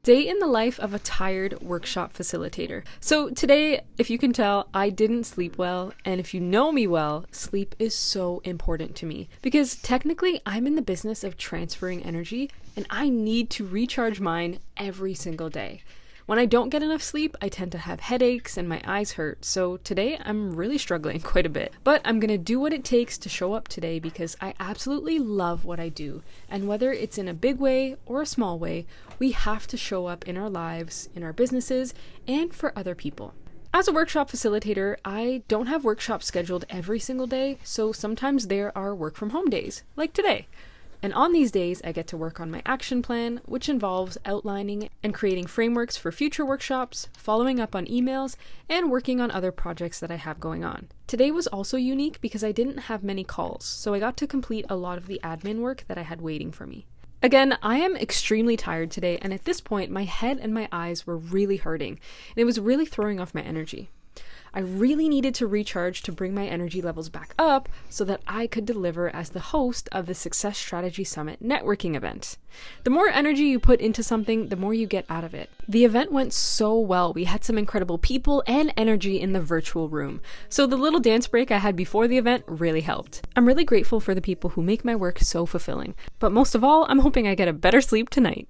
Day in the life of a tired workshop facilitator. So today, if you can tell, I didn't sleep well, and if you know me well, sleep is so important to me because technically I'm in the business of transferring energy and I need to recharge mine every single day. When I don't get enough sleep, I tend to have headaches and my eyes hurt, so today I'm really struggling quite a bit. But I'm gonna do what it takes to show up today because I absolutely love what I do. And whether it's in a big way or a small way, we have to show up in our lives, in our businesses, and for other people. As a workshop facilitator, I don't have workshops scheduled every single day, so sometimes there are work from home days, like today. And on these days, I get to work on my action plan, which involves outlining and creating frameworks for future workshops, following up on emails, and working on other projects that I have going on. Today was also unique because I didn't have many calls, so I got to complete a lot of the admin work that I had waiting for me. Again, I am extremely tired today, and at this point, my head and my eyes were really hurting, and it was really throwing off my energy. I really needed to recharge to bring my energy levels back up so that I could deliver as the host of the Success Strategy Summit networking event. The more energy you put into something, the more you get out of it. The event went so well. We had some incredible people and energy in the virtual room. So the little dance break I had before the event really helped. I'm really grateful for the people who make my work so fulfilling. But most of all, I'm hoping I get a better sleep tonight.